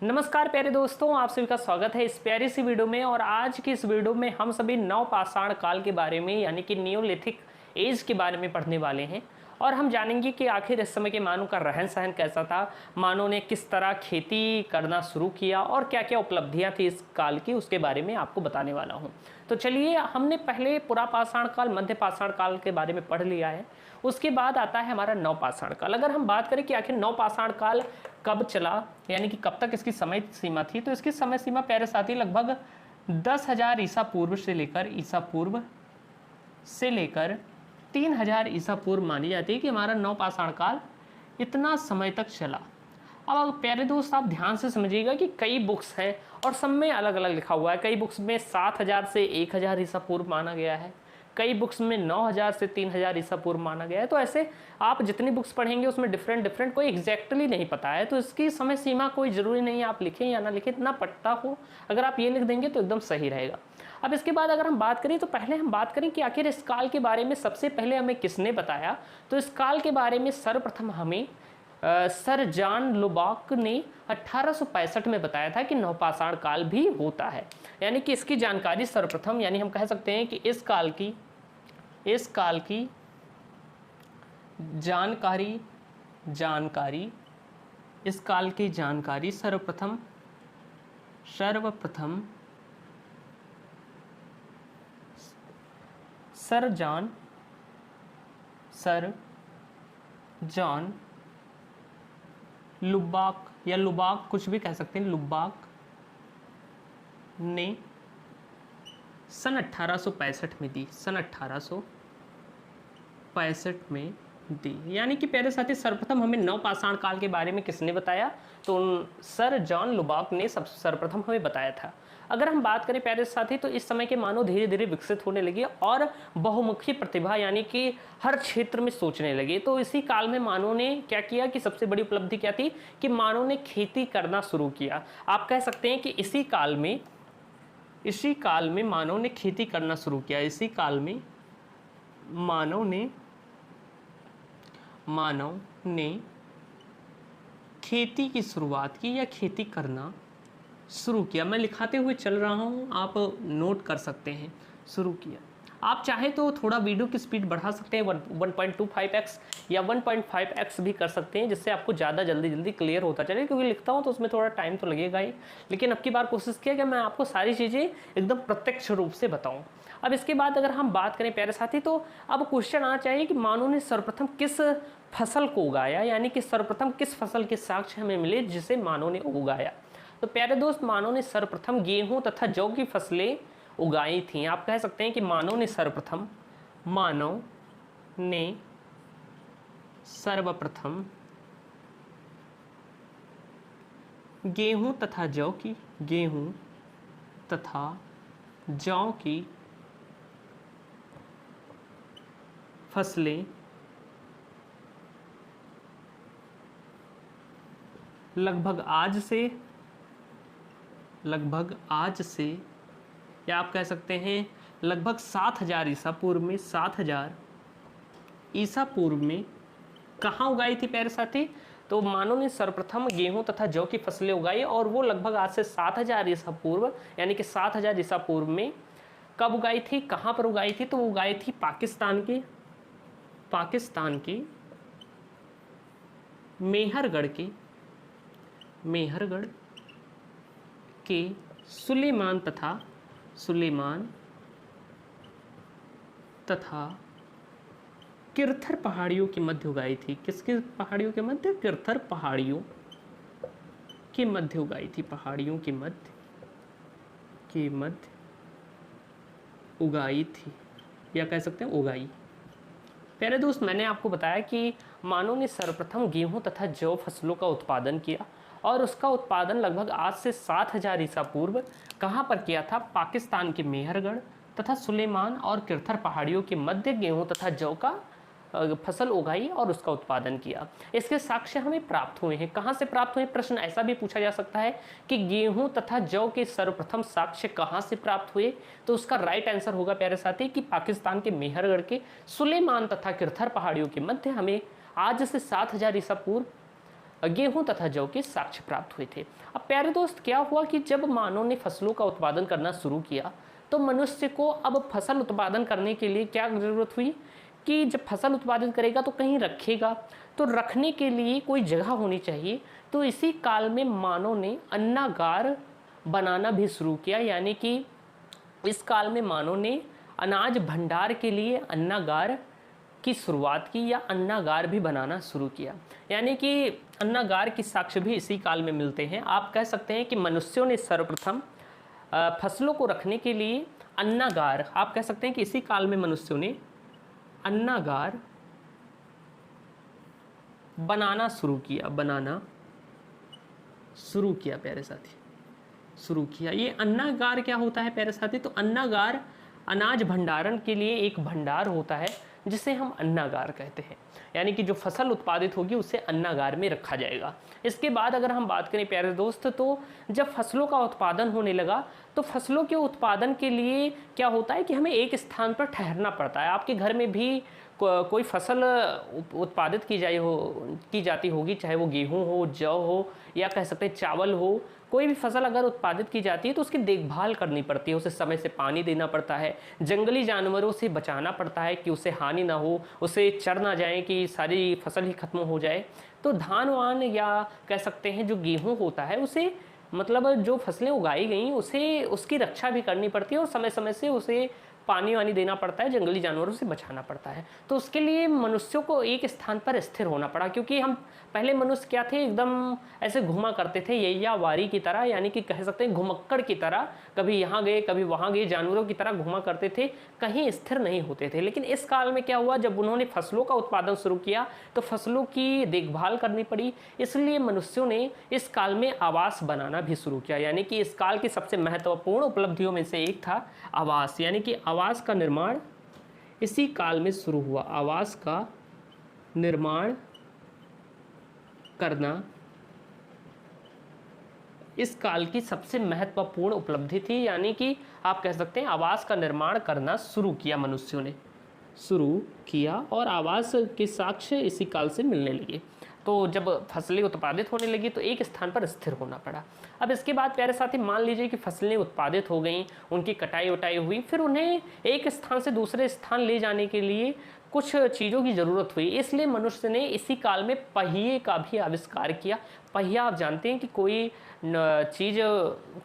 नमस्कार प्यारे दोस्तों, आप सभी का स्वागत है इस प्यारी सी वीडियो में। और आज की इस वीडियो में हम सभी नवपाषाण काल के बारे में यानी कि नियोलिथिक एज के बारे में पढ़ने वाले हैं। और हम जानेंगे कि आखिर इस समय के मानव का रहन सहन कैसा था, मानव ने किस तरह खेती करना शुरू किया और क्या क्या उपलब्धियां थी इस काल की, उसके बारे में आपको बताने वाला हूं। तो चलिए, हमने पहले पुरापाषाण काल, मध्य पाषाण काल के बारे में पढ़ लिया है। उसके बाद आता है हमारा नवपाषाण काल। अगर हम बात करें कि आखिर नवपाषाण काल कब चला, यानी कि कब तक इसकी समय सीमा थी, तो इसकी समय सीमा प्यारे साथी लगभग 10,000 ईसा पूर्व से लेकर 3,000 ईसा पूर्व मानी जाती है कि हमारा नवपाषाण काल इतना समय तक चला। अब प्यारे दोस्त, आप ध्यान से समझिएगा कि कई बुक्स हैं और सब में अलग अलग लिखा हुआ है। कई बुक्स में 7,000 से 1,000 ईसा पूर्व माना गया है, कई बुक्स में 9,000 से 3,000 ईसा पूर्व माना गया है। तो ऐसे आप जितनी बुक्स पढ़ेंगे उसमें डिफरेंट कोई एग्जैक्टली नहीं पता है, तो इसकी समय सीमा कोई ज़रूरी नहीं है आप लिखें या ना लिखें, इतना पता हो अगर आप ये लिख देंगे तो एकदम सही रहेगा। अब इसके बाद अगर हम बात करें तो पहले हम बात करें कि आखिर इस काल के बारे में सबसे पहले हमें किसने बताया। तो इस काल के बारे में सर्वप्रथम हमें सर जॉन लुबाक ने 1865 में बताया था कि नवपाषाण काल भी होता है। यानी कि इसकी जानकारी सर्वप्रथम, यानी हम कह सकते हैं कि इस काल की जानकारी सर्वप्रथम सर जॉन लुबाक या लुबाक, कुछ भी कह सकते हैं, लुबाक ने सन 1865 में दी, सन 1865 में दी। यानी कि प्यारे साथी, सर्वप्रथम हमें नवपाषाण काल के बारे में किसने बताया, तो सर जॉन लुबाक ने सर्वप्रथम हमें बताया था। अगर हम बात करें प्यारे साथी, तो इस समय के मानव धीरे धीरे विकसित होने लगे और बहुमुखी प्रतिभा यानी कि हर क्षेत्र में सोचने लगे। तो इसी काल में मानव ने क्या किया कि सबसे बड़ी उपलब्धि क्या थी कि मानव ने खेती करना शुरू किया। आप कह सकते हैं कि इसी काल में मानव ने खेती करना शुरू किया। इसी काल में मानव ने खेती की शुरुआत की या खेती करना शुरू किया। मैं लिखाते हुए चल रहा हूँ, आप नोट कर सकते हैं। शुरू किया। आप चाहे तो थोड़ा वीडियो की स्पीड बढ़ा सकते हैं, 1.25x या 1.5x भी कर सकते हैं, जिससे आपको ज़्यादा जल्दी क्लियर होता चले, क्योंकि लिखता हूँ तो उसमें थोड़ा टाइम तो लगेगा ही। लेकिन अब की बार कोशिश किया कि मैं आपको सारी चीज़ें एकदम प्रत्यक्ष रूप से बताऊँ। अब इसके बाद अगर हम बात करें प्यारे साथी, तो अब क्वेश्चन आना चाहिए कि मानव ने सर्वप्रथम किस फसल को उगाया, यानी कि सर्वप्रथम किस फसल के साक्ष्य हमें मिले जिसे मानव ने उगाया। तो प्यारे दोस्त, मानव ने सर्वप्रथम गेहूं तथा जौ की फसलें उगाई थीं। आप कह सकते हैं कि मानव ने सर्वप्रथम गेहूं तथा जौ की फसलें लगभग आज से या आप कह सकते हैं लगभग 7,000 ईसा पूर्व में कहाँ उगाई थी प्यारे साथी। तो मानव ने सर्वप्रथम गेहूं तथा जौ की फसलें उगाई और वो लगभग आज से 7,000 ईसा पूर्व, यानी कि 7,000 ईसा पूर्व में कब उगाई थी, कहाँ पर उगाई थी। तो वो उगाई थी पाकिस्तान के मेहरगढ़ के सुलेमान तथा किरथर पहाड़ियों के मध्य उगाई थी। किसके पहाड़ियों के मध्य? किरथर पहाड़ियों के मध्य उगाई थी। पहाड़ियों के मध्य उगाई थी, या कह सकते हैं उगाई। प्यारे दोस्त, मैंने आपको बताया कि मानव ने सर्वप्रथम गेहूं तथा जौ फसलों का उत्पादन किया और उसका उत्पादन लगभग आज से 7,000 ईसा पूर्व कहाँ पर किया था? पाकिस्तान के मेहरगढ़ तथा सुलेमान और किरथर पहाड़ियों के मध्य गेहूं तथा जौ का फसल उगाई और उसका उत्पादन किया। इसके साक्ष्य हमें प्राप्त हुए हैं। कहाँ से प्राप्त हुए? प्रश्न ऐसा भी पूछा जा सकता है कि गेहूं तथा जौ के सर्वप्रथम साक्ष्य कहाँ से प्राप्त हुए, तो उसका राइट आंसर होगा प्यारे साथी कि पाकिस्तान के मेहरगढ़ के सुलेमान तथा किरथर पहाड़ियों के मध्य हमें आज से 7,000 ईसा पूर्व गेहूं तथा जौ के साक्ष्य प्राप्त हुए थे। अब प्यारे दोस्त, क्या हुआ कि जब मानव ने फसलों का उत्पादन करना शुरू किया तो मनुष्य को अब फसल उत्पादन करने के लिए क्या ज़रूरत हुई कि जब फसल उत्पादन करेगा तो कहीं रखेगा, तो रखने के लिए कोई जगह होनी चाहिए। तो इसी काल में मानव ने अन्नागार बनाना भी शुरू किया, यानी कि इस काल में मानव ने अनाज भंडार के लिए अन्नागार की शुरुआत की या अन्नागार भी बनाना शुरू किया। यानी कि अन्नागार की साक्ष्य भी इसी काल में मिलते हैं। आप कह सकते हैं कि मनुष्यों ने सर्वप्रथम फसलों को रखने के लिए अन्नागार, आप कह सकते हैं कि इसी काल में मनुष्यों ने अन्नागार बनाना शुरू किया प्यारे साथी, शुरू किया। ये अन्नागार क्या होता है प्यारे साथी? तो अन्नागार अनाज भंडारण के लिए एक भंडार होता है जिसे हम अन्नागार कहते हैं, यानी कि जो फसल उत्पादित होगी उसे अन्नागार में रखा जाएगा। इसके बाद अगर हम बात करें प्यारे दोस्त, तो जब फसलों का उत्पादन होने लगा तो फसलों के उत्पादन के लिए क्या होता है कि हमें एक स्थान पर ठहरना पड़ता है। आपके घर में भी कोई फसल उत्पादित की जाती होगी, चाहे वो गेहूं हो, जौ हो, या कह सकते हैं चावल हो। कोई भी फसल अगर उत्पादित की जाती है तो उसकी देखभाल करनी पड़ती है, उसे समय से पानी देना पड़ता है, जंगली जानवरों से बचाना पड़ता है कि उसे हानि ना हो, उसे चर ना जाए कि सारी फसल ही खत्म हो जाए। तो धान वान या कह सकते हैं जो गेहूं होता है उसे, मतलब जो फसलें उगाई गई उसे, उसकी रक्षा भी करनी पड़ती है और समय समय से उसे पानी वानी देना पड़ता है, जंगली जानवरों से बचाना पड़ता है। तो उसके लिए मनुष्यों को एक स्थान पर स्थिर होना पड़ा, क्योंकि हम पहले मनुष्य क्या थे, एकदम ऐसे घुमा करते थे यैयावारी की तरह, यानी कि कह सकते हैं घुमक्कड़ की तरह, कभी यहाँ गए कभी वहाँ गए, जानवरों की तरह घुमा करते थे, कहीं स्थिर नहीं होते थे। लेकिन इस काल में क्या हुआ, जब उन्होंने फसलों का उत्पादन शुरू किया तो फसलों की देखभाल करनी पड़ी, इसलिए मनुष्यों ने इस काल में आवास बनाना भी शुरू किया। यानी कि इस काल की सबसे महत्वपूर्ण उपलब्धियों में से एक था आवास, यानी कि आवास का निर्माण इसी काल में शुरू हुआ। आवास का निर्माण करना इस काल की सबसे महत्वपूर्ण उपलब्धि थी, यानी कि आप कह सकते हैं आवास का निर्माण करना शुरू किया, मनुष्यों ने शुरू किया और आवास के साक्ष्य इसी काल से मिलने लगे। तो जब फसलें उत्पादित होने लगी तो एक स्थान पर स्थिर होना पड़ा। अब इसके बाद प्यारे साथी, मान लीजिए कि फसलें उत्पादित हो गई, उनकी कटाई उटाई हुई, फिर उन्हें एक स्थान से दूसरे स्थान ले जाने के लिए कुछ चीज़ों की ज़रूरत हुई, इसलिए मनुष्य ने इसी काल में पहिए का भी आविष्कार किया। पहिया आप जानते हैं कि कोई चीज़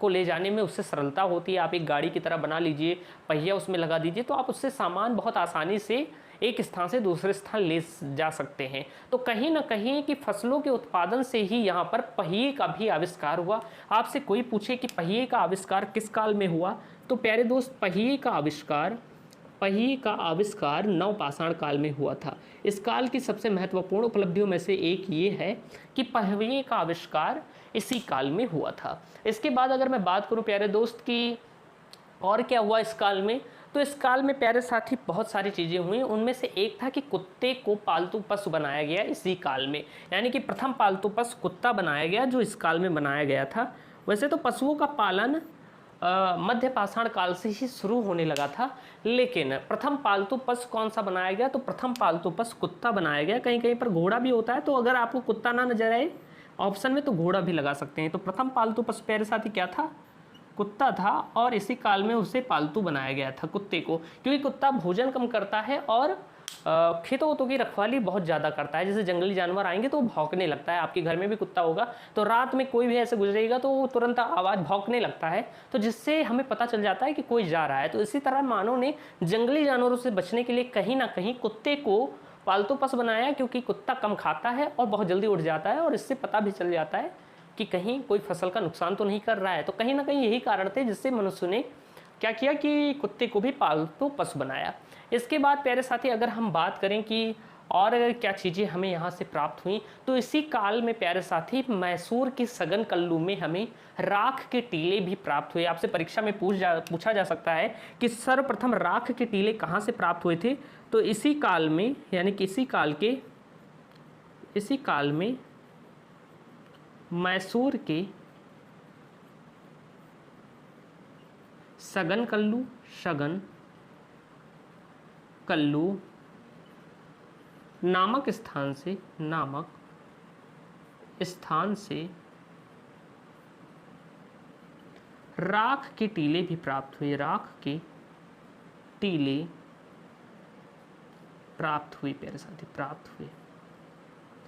को ले जाने में उससे सरलता होती है। आप एक गाड़ी की तरह बना लीजिए, पहिया उसमें लगा दीजिए, तो आप उससे सामान बहुत आसानी से एक स्थान से दूसरे स्थान ले जा सकते हैं। तो कहीं ना कहीं कि फसलों के उत्पादन से ही यहाँ पर पहिए का भी आविष्कार हुआ। आपसे कोई पूछे कि पहिए का आविष्कार किस काल में हुआ, तो प्यारे दोस्त, पहिए का आविष्कार नवपाषाण काल में हुआ था। इस काल की सबसे महत्वपूर्ण उपलब्धियों में से एक ये है कि पहिए का आविष्कार इसी काल में हुआ था। इसके बाद अगर मैं बात करूं प्यारे दोस्त की और क्या हुआ इस काल में, तो इस काल में प्यारे साथी बहुत सारी चीज़ें हुई। उनमें से एक था कि कुत्ते को पालतू पशु बनाया गया इसी काल में, यानी कि प्रथम पालतू पशु कुत्ता बनाया गया, जो इस काल में बनाया गया था। वैसे तो पशुओं का पालन मध्य पाषाण काल से ही शुरू होने लगा था, लेकिन प्रथम पालतू पशु कौन सा बनाया गया, तो प्रथम पालतू पशु कुत्ता बनाया गया। कहीं कहीं पर घोड़ा भी होता है, तो अगर आपको कुत्ता ना नजर आए ऑप्शन में तो घोड़ा भी लगा सकते हैं। तो प्रथम पालतू पशु प्यारे साथी क्या था, कुत्ता था, और इसी काल में उसे पालतू बनाया गया था कुत्ते को, क्योंकि कुत्ता भोजन कम करता है और खेतों वोतों की रखवाली बहुत ज़्यादा करता है। जैसे जंगली जानवर आएंगे तो वो भौंकने लगता है। आपके घर में भी कुत्ता होगा, तो रात में कोई भी ऐसे गुजरेगा तो वो तुरंत आवाज़ भौंकने लगता है, तो जिससे हमें पता चल जाता है कि कोई जा रहा है। तो इसी तरह मानव ने जंगली जानवरों से बचने के लिए कहीं ना कहीं कुत्ते को पालतू पशु बनाया, क्योंकि कुत्ता कम खाता है और बहुत जल्दी उठ जाता है, और इससे पता भी चल जाता है कि कहीं कोई फसल का नुकसान तो नहीं कर रहा है। तो कहीं ना कहीं यही कारण थे जिससे मनुष्य ने क्या किया कि कुत्ते को भी पालतू पशु बनाया। इसके बाद प्यारे साथी अगर हम बात करें कि और क्या चीज़ें हमें यहाँ से प्राप्त हुई, तो इसी काल में प्यारे साथी मैसूर की सघन कल्लू में हमें राख के टीले भी प्राप्त हुए। आपसे परीक्षा में पूछा जा सकता है कि सर्वप्रथम राख के टीले कहाँ से प्राप्त हुए थे, तो इसी काल में, यानी कि इसी काल में मैसूर के सघन कल्लू नामक स्थान से राख के टीले भी प्राप्त हुए, राख के टीले प्राप्त हुए प्यारे साथी, प्राप्त हुए।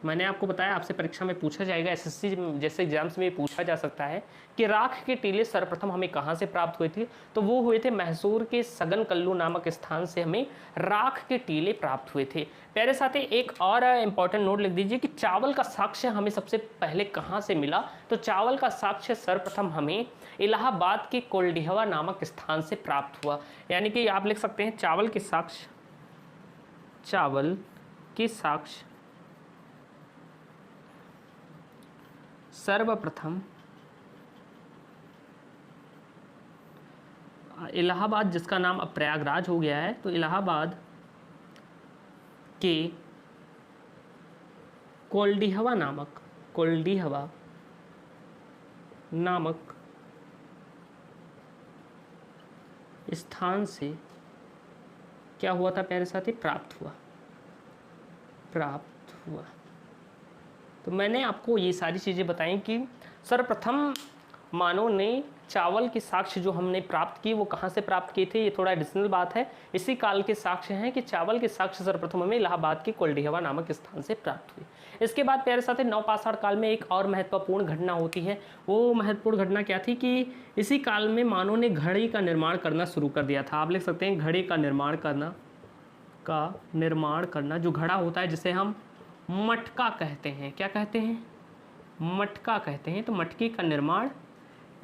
मैंने आपको बताया आपसे परीक्षा में पूछा जाएगा, एसएससी जैसे एग्जाम्स में पूछा जा सकता है कि राख के टीले सर्वप्रथम हमें कहाँ से प्राप्त हुए थे, तो वो हुए थे मैसूर के सगन कल्लू नामक स्थान से हमें राख के टीले प्राप्त हुए थे। प्यारे साथी एक और इंपॉर्टेंट नोट लिख दीजिए कि चावल का साक्ष्य हमें सबसे पहले कहाँ से मिला, तो चावल का साक्ष्य सर्वप्रथम हमें इलाहाबाद के कोल्डिहवा नामक स्थान से प्राप्त हुआ। यानी कि आप लिख सकते हैं चावल के साक्ष्य, चावल के साक्ष्य सर्वप्रथम इलाहाबाद, जिसका नाम अब प्रयागराज हो गया है, तो इलाहाबाद के कोल्डिहवा नामक स्थान से क्या हुआ था प्यारे साथी, प्राप्त हुआ। तो मैंने आपको ये सारी चीज़ें बताई कि सर्वप्रथम मानव ने चावल के साक्ष्य जो हमने प्राप्त किए वो कहाँ से प्राप्त किए थे, ये थोड़ा एडिशनल बात है। इसी काल के साक्ष्य हैं कि चावल के साक्ष्य सर्वप्रथम हमें इलाहाबाद के कोल्डिहवा नामक स्थान से प्राप्त हुए। इसके बाद प्यारे साथी नवपाषाण काल में एक और महत्वपूर्ण घटना होती है। वो महत्वपूर्ण घटना क्या थी कि इसी काल में मानव ने घड़ी का निर्माण करना शुरू कर दिया था। आप लिख सकते हैं घड़ी का निर्माण करना, जो घड़ा होता है जिसे हम मटका कहते हैं। क्या कहते हैं? मटका कहते हैं। तो मटके का निर्माण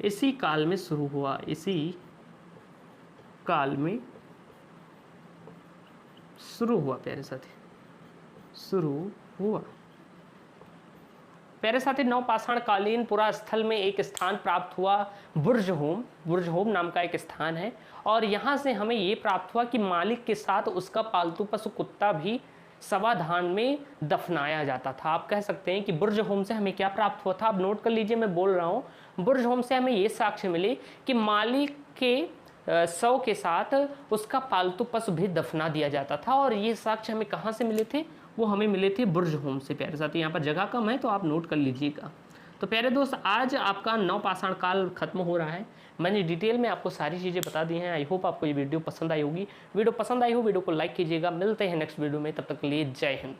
इसी काल में शुरू हुआ, इसी काल में शुरू हुआ प्यारे साथी, शुरू हुआ। प्यारे साथी नवपाषाण कालीन पुरा स्थल में एक स्थान प्राप्त हुआ, बुर्जहोम नाम का एक स्थान है। और यहाँ से हमें ये प्राप्त हुआ कि मालिक के साथ उसका पालतू पशु कुत्ता भी सवाधान में दफनाया जाता था। आप कह सकते हैं कि बुर्जहोम से हमें क्या प्राप्त हुआ था, आप नोट कर लीजिए, मैं बोल रहा हूँ। बुर्जहोम से हमें ये साक्ष्य मिले कि मालिक के शव के साथ उसका पालतू पशु भी दफना दिया जाता था। और ये साक्ष्य हमें कहाँ से मिले थे, वो हमें मिले थे बुर्जहोम से। प्यारे साथी यहाँ पर जगह कम है तो आप नोट कर लीजिएगा। तो प्यारे दोस्त आज आपका नवपाषाण काल खत्म हो रहा है। मैंने डिटेल में आपको सारी चीज़ें बता दी हैं। आई होप आपको ये वीडियो पसंद आई होगी। वीडियो पसंद आई हो वीडियो को लाइक कीजिएगा। मिलते हैं नेक्स्ट वीडियो में, तब तक के लिए जय हिंद।